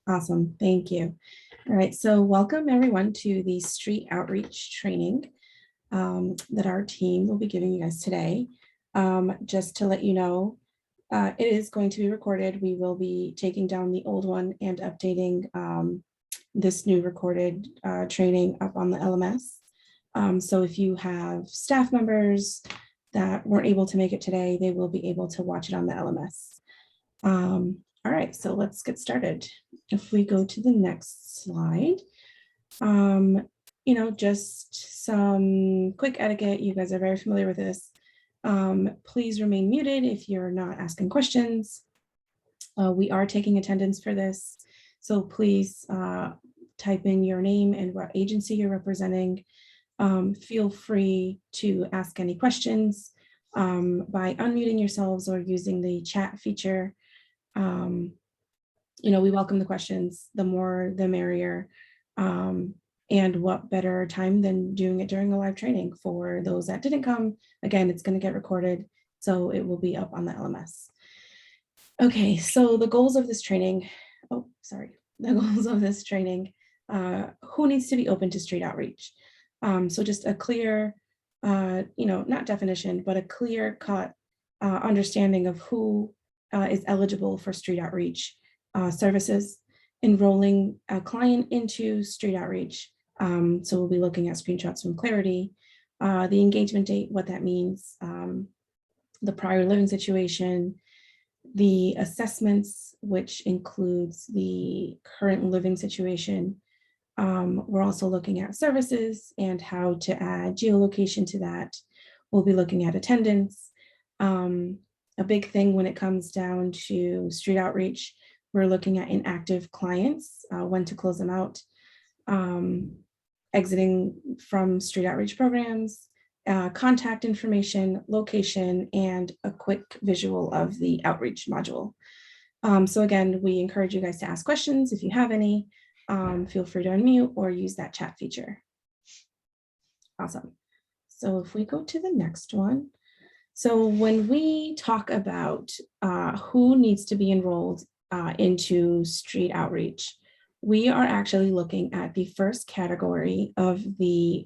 Awesome, thank you. All right, so welcome everyone to the street outreach training that our team will be giving you guys today. Just to let you know, it is going to be recorded. We will be taking down the old one and updating this new recorded training up on the LMS. So if you have staff members that weren't able to make it today, they will be able to watch it on the LMS. All right, so let's get started. If we go to the next slide, just some quick etiquette. You guys are very familiar with this. Please remain muted if you're not asking questions. We are taking attendance for this, so please type in your name and what agency you're representing. Feel free to ask any questions by unmuting yourselves or using the chat feature. We welcome the questions, the more the merrier. And what better time than doing it during a live training for those that didn't come. Again, it's going to get recorded, so it will be up on the LMS. Okay, so the goals of this training, who needs to be open to street outreach? So just a clear, not definition, but a clear cut understanding of who is eligible for street outreach services, enrolling a client into street outreach. So we'll be looking at screenshots from Clarity, the engagement date, what that means, the prior living situation, the assessments, which includes the current living situation. We're also looking at services and how to add geolocation to that. We'll be looking at attendance. A big thing when it comes down to street outreach, we're looking at inactive clients, when to close them out, exiting from street outreach programs, contact information, location, and a quick visual of the outreach module. So again, we encourage you guys to ask questions if you have any. Feel free to unmute or use that chat feature. Awesome. So if we go to the next one. So when we talk about who needs to be enrolled into street outreach, we are actually looking at the first category of the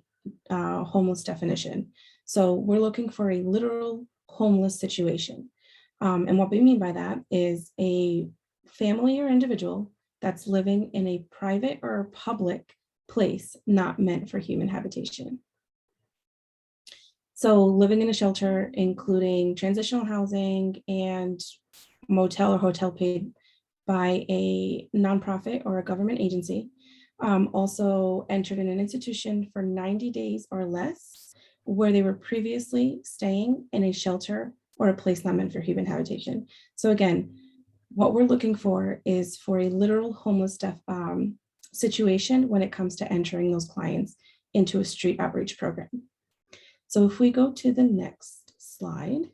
homeless definition. So we're looking for a literal homeless situation. And what we mean by that is a family or individual that's living in a private or public place not meant for human habitation. So living in a shelter, including transitional housing and motel or hotel paid by a nonprofit or a government agency, also entered in an institution for 90 days or less, where they were previously staying in a shelter or a place not meant for human habitation. So again, what we're looking for is for a literal homeless situation when it comes to entering those clients into a street outreach program. So if we go to the next slide.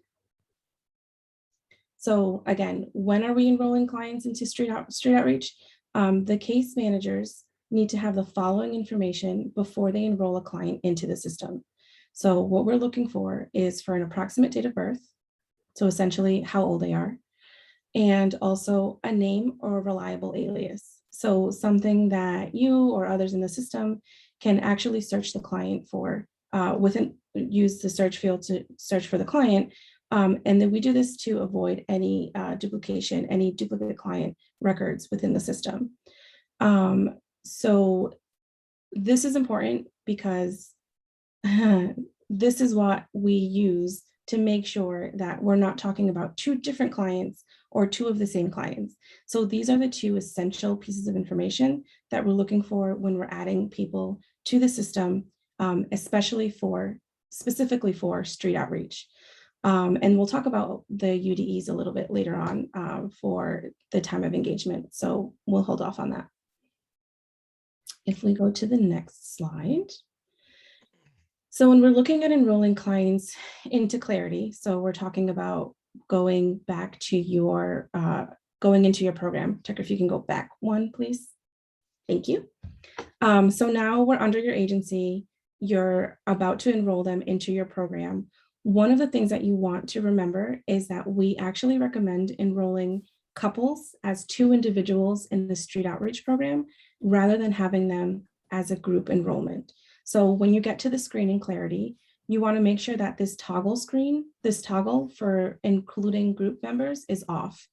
So again, when are we enrolling clients into street outreach? The case managers need to have the following information before they enroll a client into the system. So what we're looking for is for an approximate date of birth, so essentially how old they are, and also a name or a reliable alias. So something that you or others in the system can actually search the client for, use the search field to search for the client. And then we do this to avoid any duplication, any duplicate client records within the system. So this is important because this is what we use to make sure that we're not talking about two different clients or two of the same clients. So these are the two essential pieces of information that we're looking for when we're adding people to the system, specifically for street outreach. And we'll talk about the UDEs a little bit later on for the time of engagement. So we'll hold off on that. If we go to the next slide. So when we're looking at enrolling clients into Clarity, so we're talking about going back to your, going into your program. Tucker, if you can go back one, please. Thank you. So now we're under your agency. You're about to enroll them into your program. One of the things that you want to remember is that we actually recommend enrolling couples as 2 individuals in the street outreach program rather than having them as a group enrollment. So when you get to the screening clarity, you want to make sure that this toggle for including group members is off.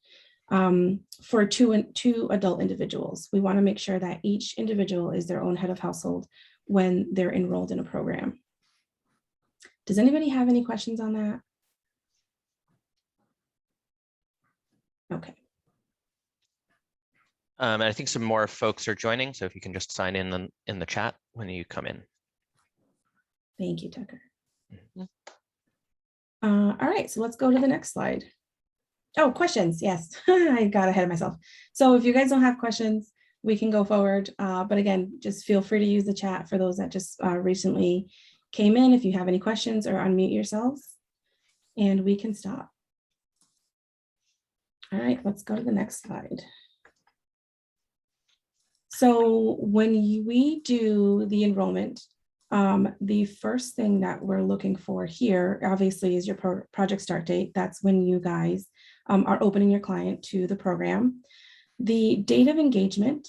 For two adult individuals, we want to make sure that each individual is their own head of household when they're enrolled in a program. Does anybody have any questions on that? Okay. And I think some more folks are joining, so if you can just sign in the chat when you come in. Thank you, Tucker. Mm-hmm. All right, so let's go to the next slide. Oh, questions, yes, I got ahead of myself. So if you guys don't have questions, we can go forward. But again, just feel free to use the chat for those that just recently came in. If you have any questions, or unmute yourselves and we can stop. All right, let's go to the next slide. So when we do the enrollment, the first thing that we're looking for here, obviously, is your project start date. That's when you guys are opening your client to the program. The date of engagement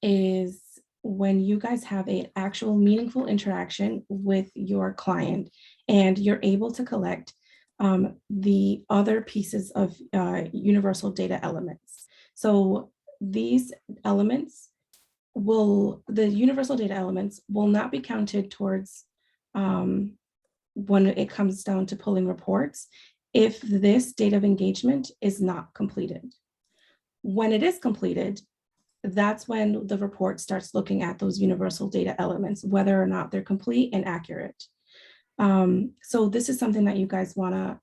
is when you guys have an actual meaningful interaction with your client and you're able to collect the other pieces of universal data elements. So these elements the universal data elements will not be counted towards when it comes down to pulling reports if this date of engagement is not completed. When it is completed, that's when the report starts looking at those universal data elements, whether or not they're complete and accurate. So this is something that you guys want to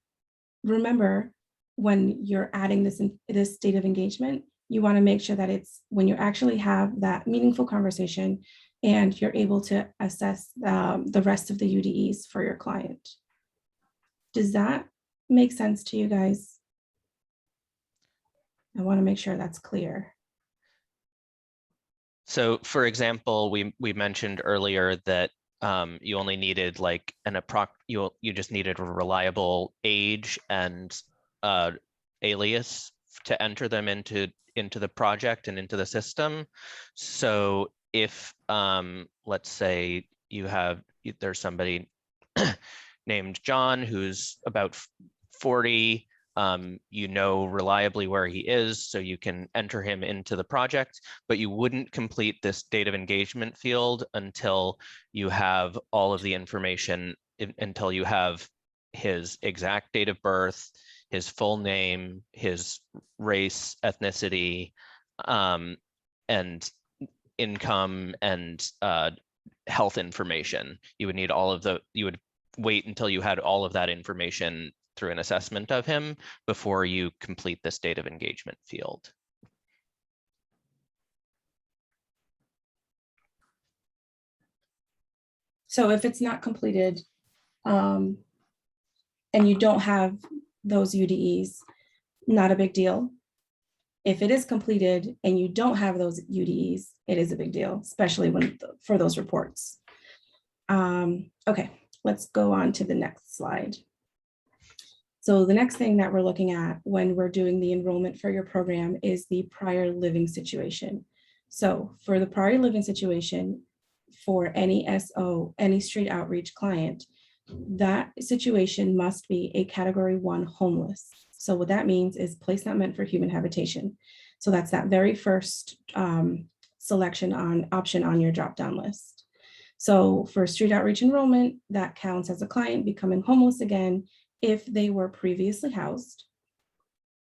remember when you're adding this date of engagement. You want to make sure that it's when you actually have that meaningful conversation and you're able to assess the rest of the UDEs for your client. Does that make sense to you guys? I want to make sure that's clear. So for example, we mentioned earlier that you only needed like you just needed a reliable age and alias to enter them into the project and into the system. So if let's say there's somebody named John who's about 40, you know reliably where he is, so you can enter him into the project, but you wouldn't complete this date of engagement field until you have all of the information, until you have his exact date of birth, his full name, his race, ethnicity, and income and health information. You would need you would wait until you had all of that information through an assessment of him before you complete this date of engagement field. So if it's not completed and you don't have those UDEs, not a big deal. If it is completed and you don't have those UDEs, it is a big deal, especially for those reports. Okay, let's go on to the next slide. So the next thing that we're looking at when we're doing the enrollment for your program is the prior living situation. So for the prior living situation, for any SO, any street outreach client, that situation must be a category 1 homeless. So what that means is place not meant for human habitation. So that's that very first option on your drop-down list. So for street outreach enrollment, that counts as a client becoming homeless again if they were previously housed.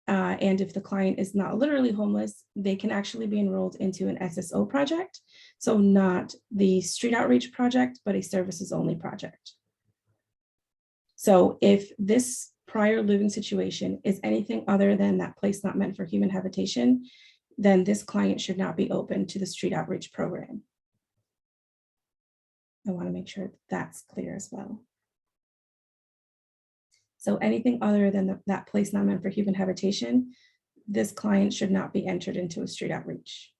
And if the client is not literally homeless, they can actually be enrolled into an SSO project. So not the street outreach project, but a services only project. So if this prior living situation is anything other than that place not meant for human habitation, then this client should not be open to the street outreach program. I want to make sure that's clear as well. So anything other than that place not meant for human habitation, this client should not be entered into a street outreach.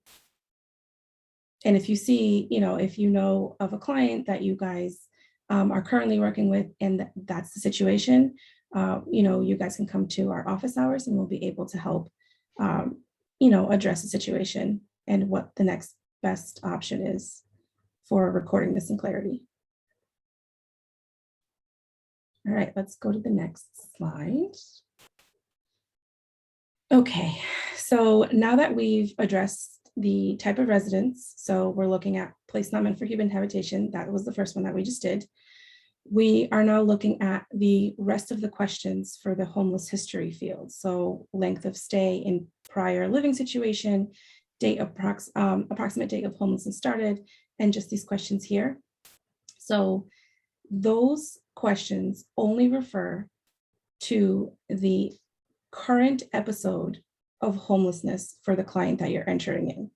And if you see, if you know of a client that you guys are currently working with and that's the situation, you guys can come to our office hours and we'll be able to help address the situation and what the next best option is for recording this in Clarity. All right, let's go to the next slide. Okay, so now that we've addressed the type of residence, so we're looking at place not meant for human habitation, that was the first one that we just did. We are now looking at the rest of the questions for the homeless history field. So length of stay in prior living situation, approximate date of homelessness started, and just these questions here. So those questions only refer to the current episode of homelessness for the client that you're entering in.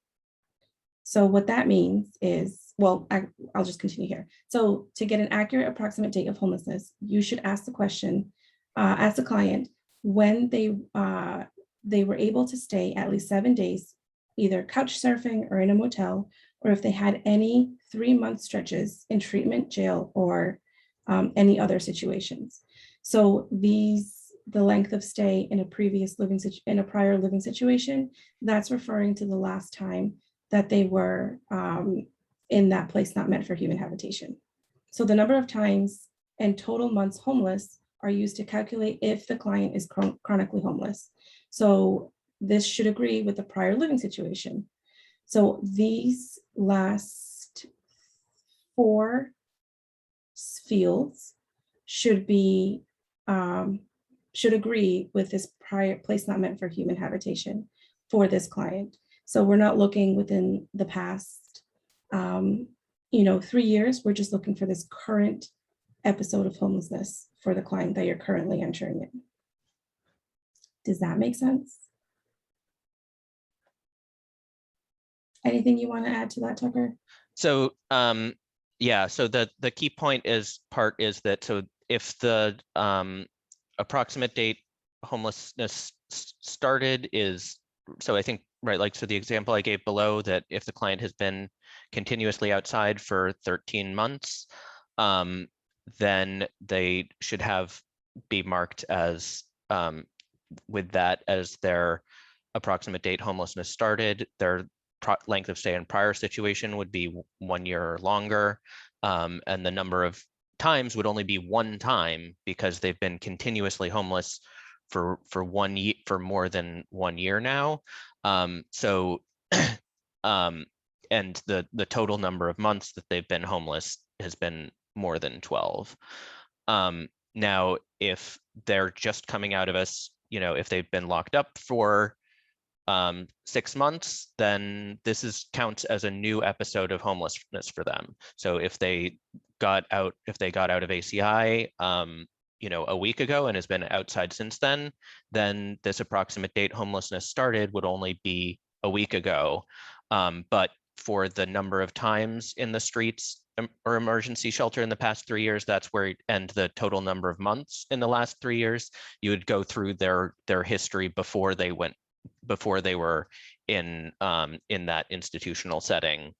So what that means is, well, I'll just continue here. So to get an accurate approximate date of homelessness, you should ask the question, ask the client when they were able to stay at least 7 days, either couch surfing or in a motel, or if they had any 3-month stretches in treatment, jail, or any other situations. So the length of stay in a prior living situation, that's referring to the last time that they were in that place not meant for human habitation. So the number of times and total months homeless are used to calculate if the client is chronically homeless. So this should agree with the prior living situation. So these last 4 fields should agree with this prior place not meant for human habitation for this client. So we're not looking within the past, 3 years. We're just looking for this current episode of homelessness for the client that you're currently entering in. Does that make sense? Anything you want to add to that, Tucker? So yeah, so the key point is that so if the approximate date homelessness started is, so I think, right, like, so the example I gave below, that if the client has been continuously outside for 13 months, then they should be marked as with that as their approximate date homelessness started. Their length of stay in prior situation would be 1 year or longer, and the number of times would only be 1 time because they've been continuously homeless for more than 1 year now. So and the total number of months that they've been homeless has been more than 12. Now, if they're just coming out of us, if they've been locked up for 6 months, then this counts as a new episode of homelessness for them. So if they got out of ACI, a week ago and has been outside since then this approximate date homelessness started would only be a week ago. But for the number of times in the streets or emergency shelter in the past 3 years, that's where, and the total number of months in the last 3 years, you would go through their history before they were in that institutional setting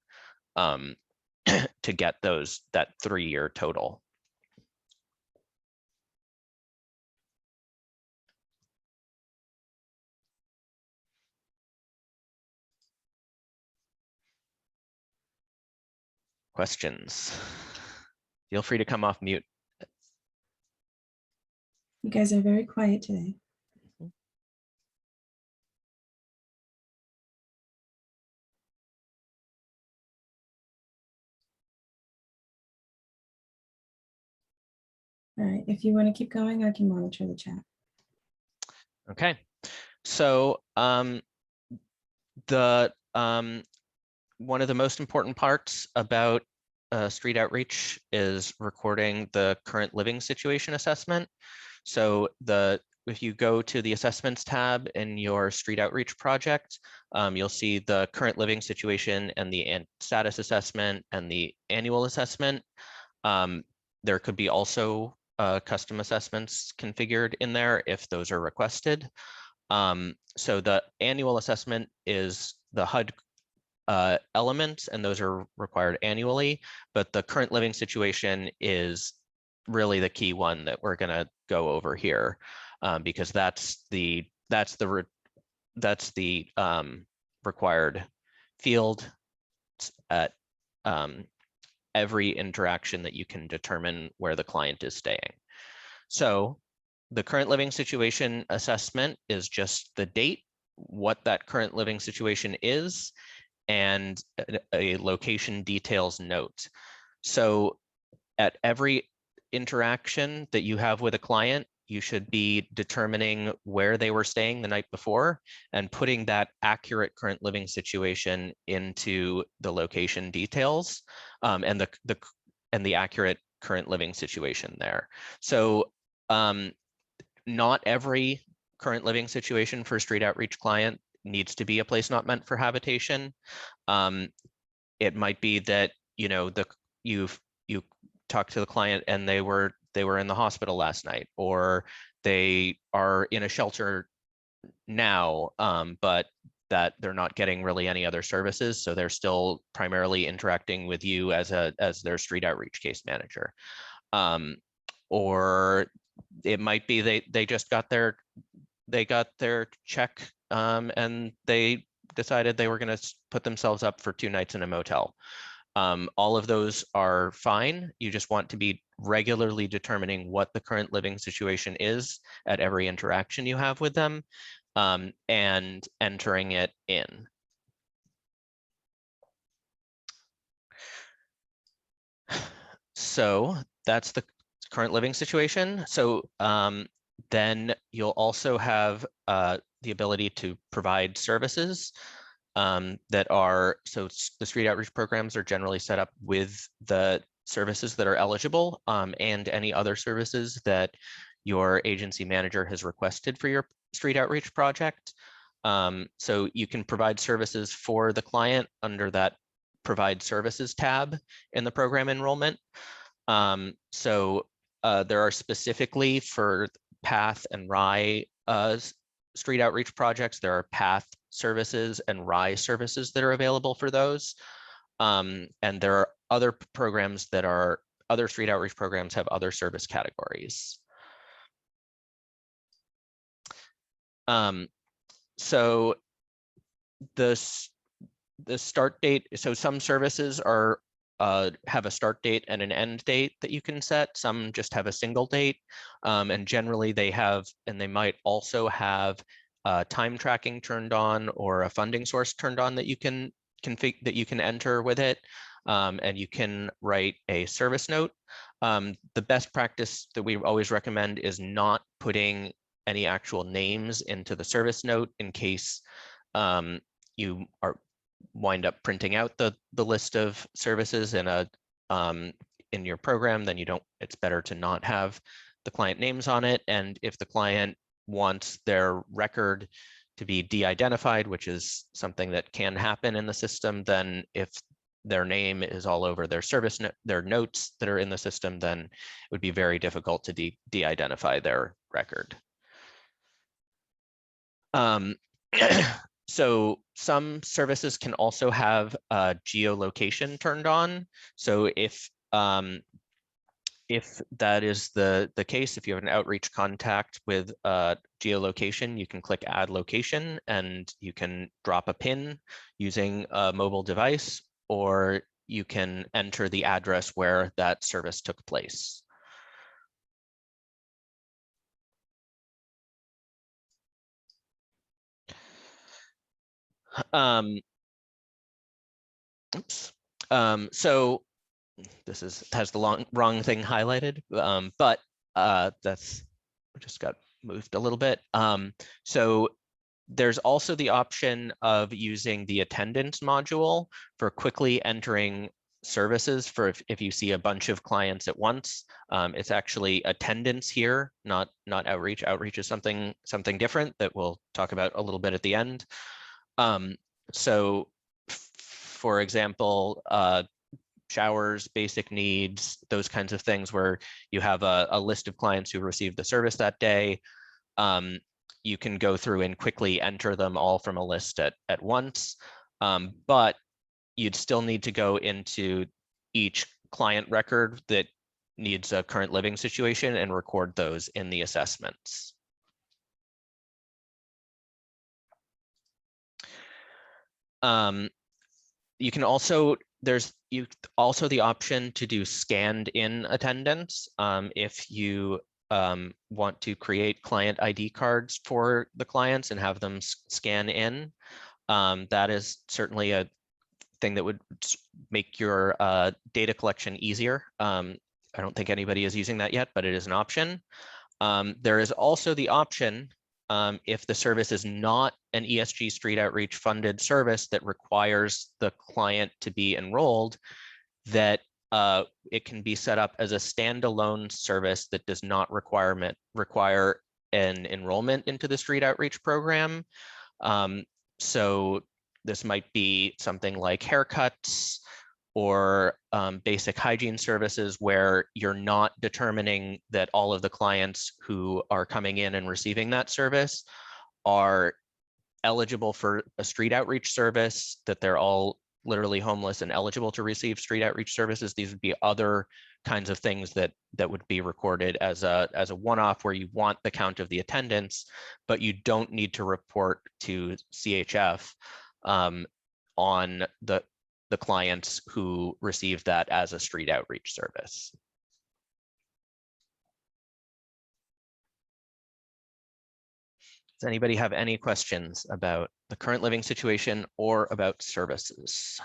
to get that 3-year total. Questions? Feel free to come off mute. You guys are very quiet today. All right, if you want to keep going, I can monitor the chat. Okay, so one of the most important parts about street outreach is recording the current living situation assessment. So if you go to the assessments tab in your street outreach project, you'll see the current living situation and the status assessment and the annual assessment. There could be also custom assessments configured in there if those are requested. So the annual assessment is the HUD elements, and those are required annually, but the current living situation is really the key one that we're going to go over here, because that's the required field at every interaction that you can determine where the client is staying. So the current living situation assessment is just the date, what that current living situation is, and a location details note. So at every interaction that you have with a client, you should be determining where they were staying the night before and putting that accurate current living situation into the location details, and the accurate current living situation there. So not every current living situation for a street outreach client needs to be a place not meant for habitation. It might be that, you know, you talked to the client and they were in the hospital last night, or they are in a shelter now, but that they're not getting really any other services, so they're still primarily interacting with you as their street outreach case manager. Or it might be they just got their check, and they decided they were going to put themselves up for 2 nights in a motel. All of those are fine. You just want to be regularly determining what the current living situation is at every interaction you have with them, and entering it in. So that's the current living situation. So then you'll also have the ability to provide services that are, so the street outreach programs are generally set up with the services that are eligible, and any other services that your agency manager has requested for your street outreach project. So you can provide services for the client under that provide services tab in the program enrollment. So there are specifically for PATH and RIHMIS street outreach projects, there are PATH services and RIHMIS services that are available for those. And there are other programs that are, other street outreach programs have other service categories. So the start date, so some services are have a start date and an end date that you can set. Some just have a single date, and generally they have, and they might also have time tracking turned on or a funding source turned on that you can enter with it, and you can write a service note. The best practice that we always recommend is not putting any actual names into the service note in case you wind up printing out the list of services in a in your program. Then you don't, it's better to not have the client names on it. And if the client wants their record to be de-identified, which is something that can happen in the system, then if their name is all over their service their notes that are in the system, then it would be very difficult to de-identify their record. So some services can also have geolocation turned on. So if that is the case, if you have an outreach contact with geolocation, you can click add location and you can drop a pin using a mobile device, or you can enter the address where that service took place. Oops. So this has the wrong thing highlighted, but that's just got moved a little bit. So there's also the option of using the attendance module for quickly entering services for if you see a bunch of clients at once. It's actually attendance here, not outreach. Outreach is something different that we'll talk about a little bit at the end. So for example, showers, basic needs, those kinds of things where you have a list of clients who received the service that day. You can go through and quickly enter them all from a list at once, but you'd still need to go into each client record that needs a current living situation and record those in the assessments. You can also, there's also the option to do scanned in attendance if you want to create client ID cards for the clients and have them scan in. That is certainly a thing that would make your data collection easier. I don't think anybody is using that yet, but it is an option. There is also the option, if the service is not an ESG Street Outreach funded service that requires the client to be enrolled, that it can be set up as a standalone service that does not require an enrollment into the Street Outreach program. So this might be something like haircuts or basic hygiene services where you're not determining that all of the clients who are coming in and receiving that service are eligible for a street outreach service, that they're all literally homeless and eligible to receive street outreach services. These would be other kinds of things that would be recorded as a one-off where you want the count of the attendance, but you don't need to report to CHF on the clients who receive that as a street outreach service. Does anybody have any questions about the current living situation or about services?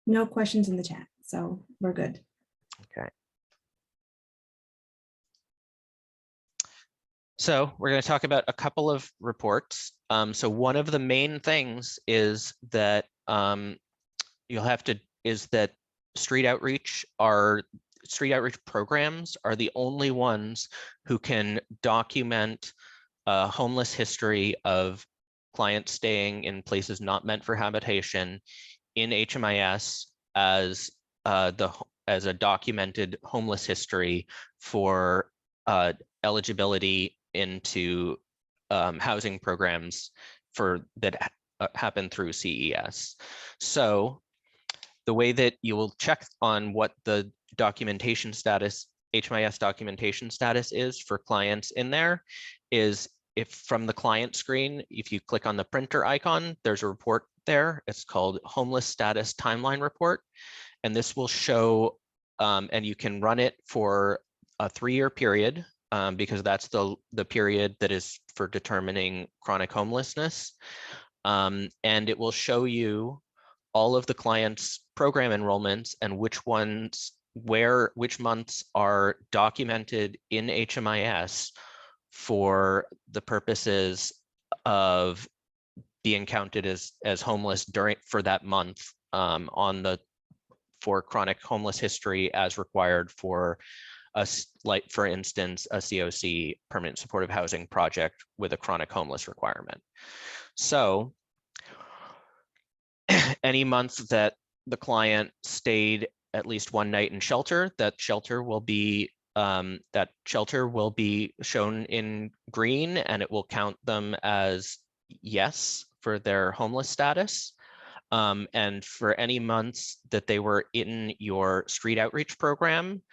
No questions in the chat, so we're good. Okay. So we're going to talk about a couple of reports. So one of the main things is that street outreach programs are the only ones who can document a homeless history of clients staying in places not meant for habitation in HMIS as a documented homeless history for eligibility into housing programs that happen through CES. So the way that you will check on what the documentation status, HMIS documentation status is for clients in there is if from the client screen, if you click on the printer icon, there's a report there. It's called Homeless Status Timeline Report. And this will show, and you can run it for a 3-year period because that's the period that is for determining chronic homelessness. And it will show you all of the clients' program enrollments and which months are documented in HMIS for the purposes of being counted as homeless for that month for chronic homeless history as required for for instance, a COC, permanent supportive housing project with a chronic homeless requirement. So any month that the client stayed at least one night in shelter, that shelter will be shown in green, and it will count them as yes for their homeless status. And for any months that they were in your street outreach program,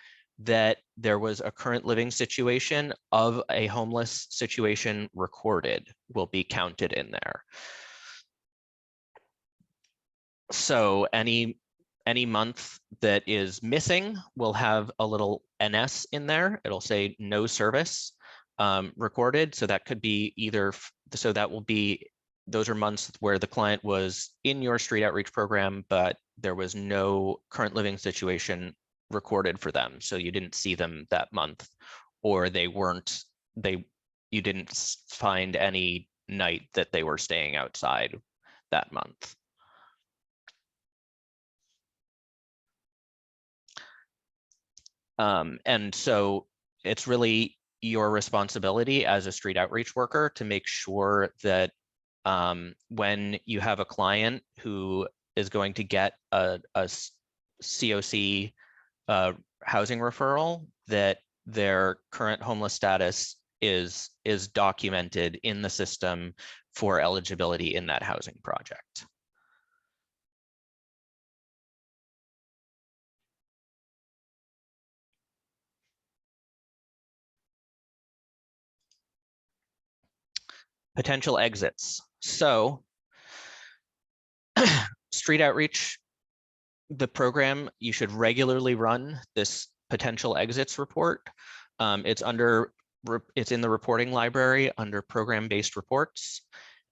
that there was a current living situation of a homeless situation recorded will be counted in there. So any month that is missing will have a little NS in there. It'll say no service recorded. So that could be those are months where the client was in your street outreach program, but there was no current living situation recorded for them. So you didn't see them that month, or you didn't find any night that they were staying outside that month. And so it's really your responsibility as a street outreach worker to make sure that when you have a client who is going to get a COC housing referral, that their current homeless status is documented in the system for eligibility in that housing project. Potential exits. So street outreach, the program, you should regularly run this potential exits report. It's in the reporting library under program-based reports.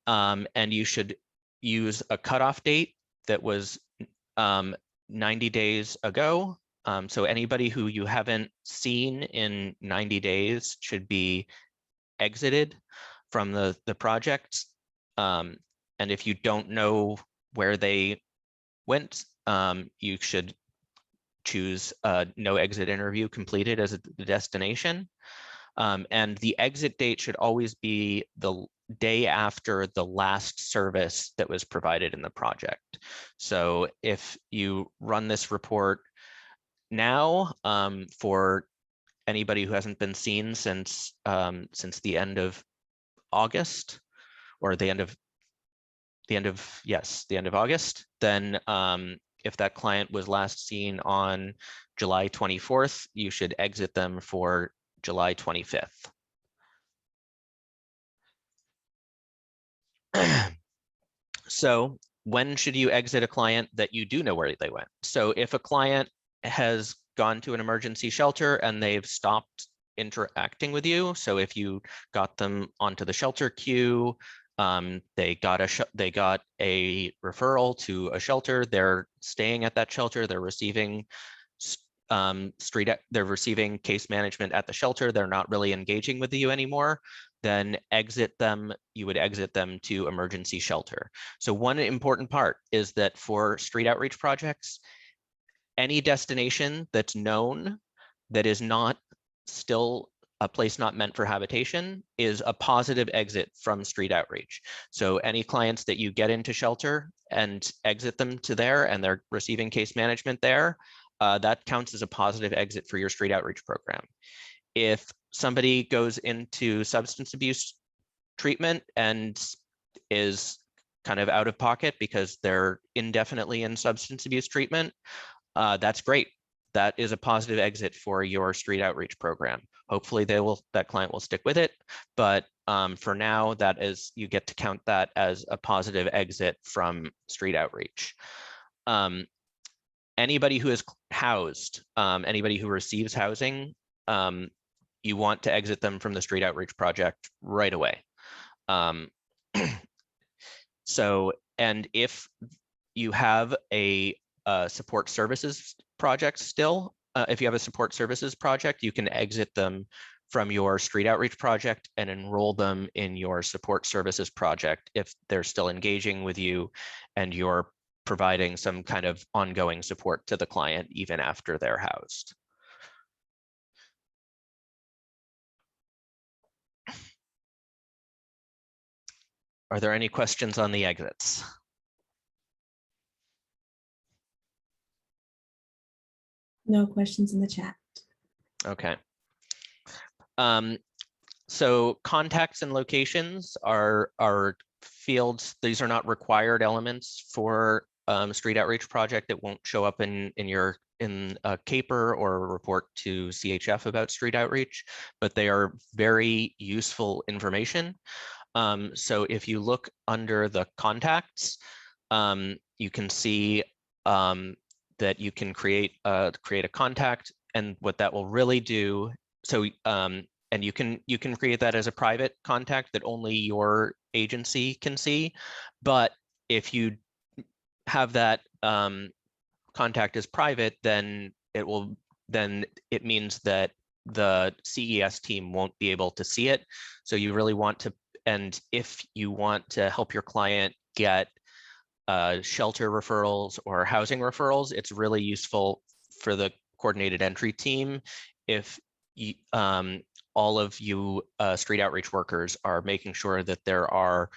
And you should use a cutoff date that was 90 days ago. So anybody who you haven't seen in 90 days should be exited from the project. And if you don't know where they went, you should choose no exit interview completed as a destination. And the exit date should always be the day after the last service that was provided in the project. So if you run this report now, for anybody who hasn't been seen since the end of August, or the end of August, then if that client was last seen on July 24th, you should exit them for July 25th. So when should you exit a client that you do know where they went? So if a client has gone to an emergency shelter and they've stopped interacting with you, so if you got them onto the shelter queue, they got a referral to a shelter, they're staying at that shelter, they're receiving they're receiving case management at the shelter, they're not really engaging with you anymore, then you would exit them to emergency shelter. So one important part is that for street outreach projects, any destination that's known that is not still a place not meant for habitation is a positive exit from street outreach. So any clients that you get into shelter and exit them to there and they're receiving case management there, that counts as a positive exit for your street outreach program. If somebody goes into substance abuse treatment and is kind of out of pocket because they're indefinitely in substance abuse treatment, that's great. That is a positive exit for your street outreach program. Hopefully that client will stick with it, but for now, you get to count that as a positive exit from street outreach. Anybody who is housed, anybody who receives housing, you want to exit them from the street outreach project right away. And if you have a support services project still, if you have a support services project, you can exit them from your street outreach project and enroll them in your support services project if they're still engaging with you and you're providing some kind of ongoing support to the client even after they're housed. Are there any questions on the exits? No questions in the chat. Okay. So contacts and locations are fields. These are not required elements for street outreach project. It won't show up in a caper or a report to CHF about street outreach, but they are very useful information. So if you look under the contacts, you can see that you can create a contact, and what that will really do. So and you can create that as a private contact that only your agency can see. But if you have that contact as private, then it means that the CES team won't be able to see it. So you really want to, and if you want to help your client get shelter referrals or housing referrals, it's really useful for the coordinated entry team if you, all of you street outreach workers are making sure that there are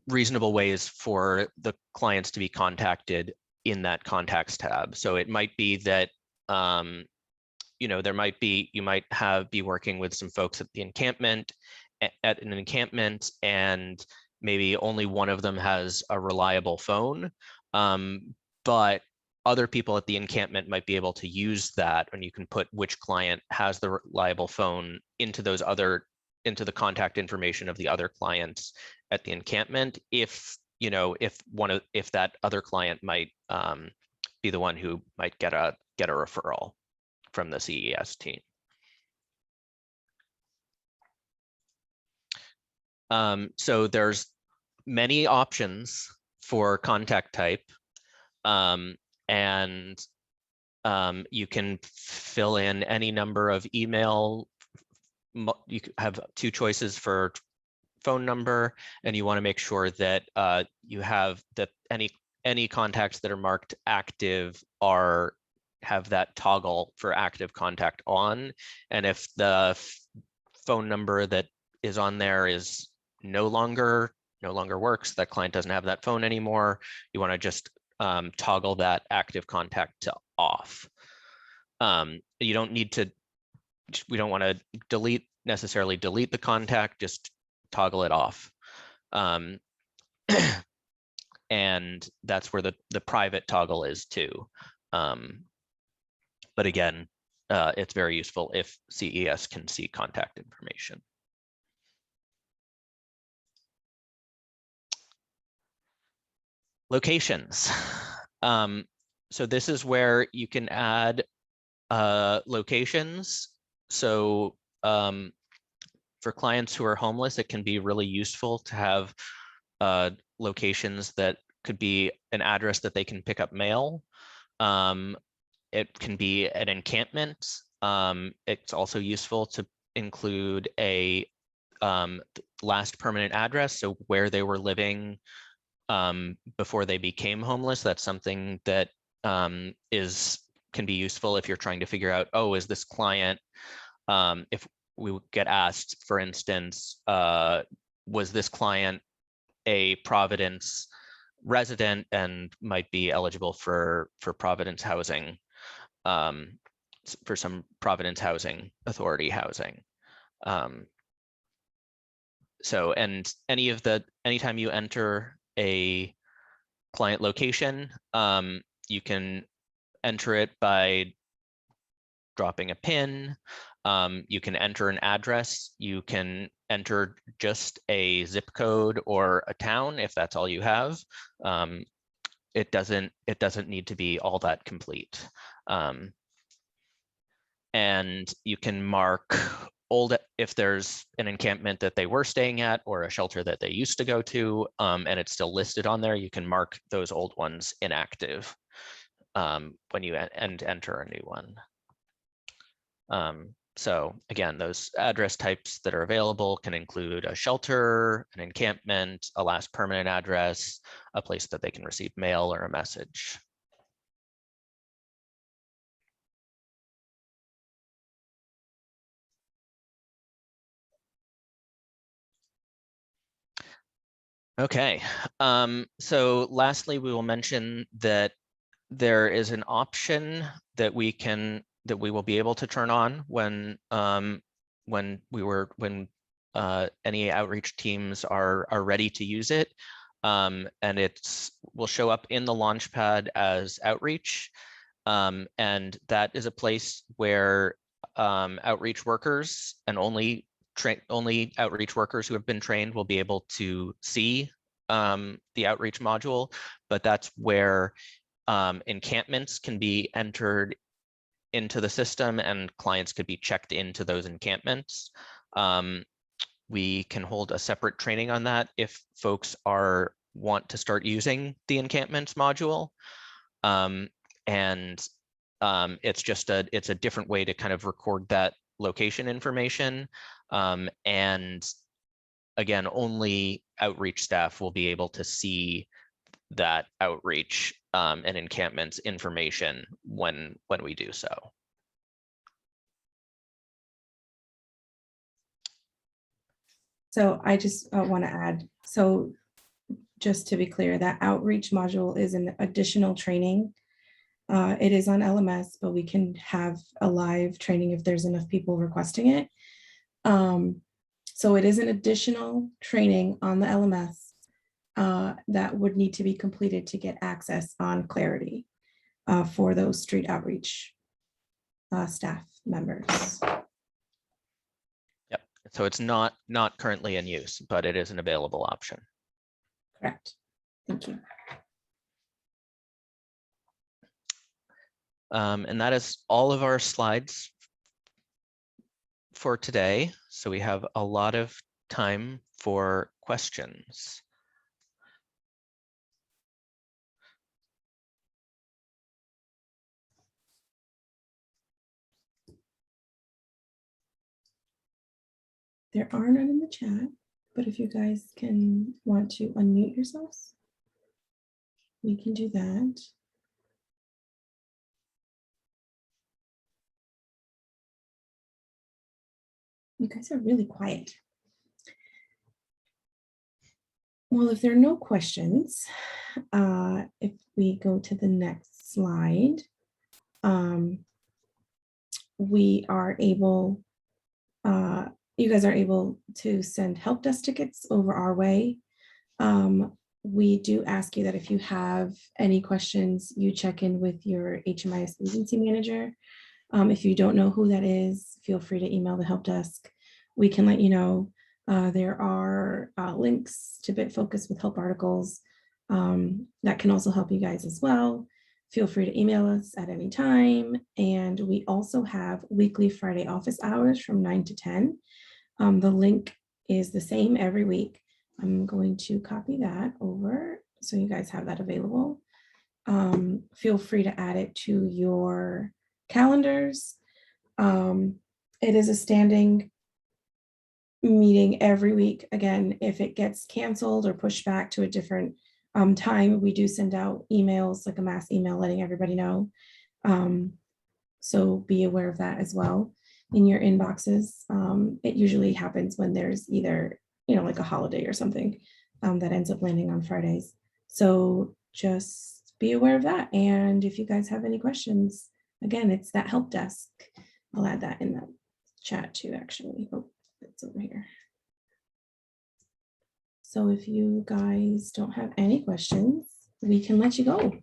reasonable ways for the clients to be contacted in that contacts tab. So it might be that you might be working with some folks at the encampment, at an encampment, and maybe only one of them has a reliable phone, but other people at the encampment might be able to use that, and you can put which client has the reliable phone into those other into the contact information of the other clients at the encampment if, you know, if that other client might be the one who might get a referral from the CES team. So there's many options for contact type, and you can fill in any number of email. You have 2 choices for phone number, and you want to make sure that you have that any contacts that are marked active have that toggle for active contact on. And if the phone number that is on there is no longer works, that client doesn't have that phone anymore, you want to just toggle that active contact to off. You don't need to, we don't want to necessarily delete the contact, just toggle it off. And that's where the private toggle is too. But again, it's very useful if CES can see contact information. Locations. So this is where you can add locations. So for clients who are homeless, it can be really useful to have locations that could be an address that they can pick up mail. It can be an encampment. It's also useful to include a last permanent address, so where they were living before they became homeless. That's something that can be useful if you're trying to figure out, oh, is this client, if we get asked, for instance, was this client a Providence resident and might be eligible for Providence housing, for some Providence Housing Authority housing. So, and anytime you enter a client location, you can enter it by dropping a pin. You can enter an address. You can enter just a zip code or a town if that's all you have. It doesn't need to be all that complete. And you can mark if there's an encampment that they were staying at or a shelter that they used to go to, and it's still listed on there, you can mark those old ones inactive when you enter a new one. So again, those address types that are available can include a shelter, an encampment, a last permanent address, a place that they can receive mail or a message. Okay, so lastly, we will mention that there is an option that we will be able to turn on when any outreach teams are ready to use it, and will show up in the Launchpad as outreach, and that is a place where outreach workers, and only outreach workers who have been trained will be able to see the outreach module, but that's where encampments can be entered into the system and clients could be checked into those encampments. We can hold a separate training on that if folks want to start using the encampments module. And it's a different way to kind of record that location information. And again, only outreach staff will be able to see that outreach and encampments information when we do so. So I just want to add, so just to be clear, that outreach module is an additional training. It is on LMS, but we can have a live training if there's enough people requesting it. So it is an additional training on the LMS that would need to be completed to get access on Clarity for those street outreach staff members. Yep, So it's not currently in use, but it is an available option. Correct. Thank you. And that is all of our slides for today. So we have a lot of time for questions. There are none in the chat, but if you guys can want to unmute yourselves, we can do that. You guys are really quiet. Well, if there are no questions, if we go to the next slide, we are able, you guys are able to send help desk tickets over our way. We do ask you that if you have any questions, you check in with your HMIS agency manager. If you don't know who that is, feel free to email the help desk. We can let you know. There are links to BitFocus with help articles that can also help you guys as well. Feel free to email us at any time. And we also have weekly Friday office hours from 9 to 10. The link is the same every week. I'm going to copy that over so you guys have that available. Feel free to add it to your calendars. It is a standing meeting every week. Again, if it gets canceled or pushed back to a different time, we do send out emails, like a mass email letting everybody know. So be aware of that as well in your inboxes. It usually happens when there's either, like a holiday or something that ends up landing on Fridays. So just be aware of that. And if you guys have any questions, again, it's that help desk. I'll add that in the chat too, actually. Oh, it's over here. So if you guys don't have any questions, we can let you go.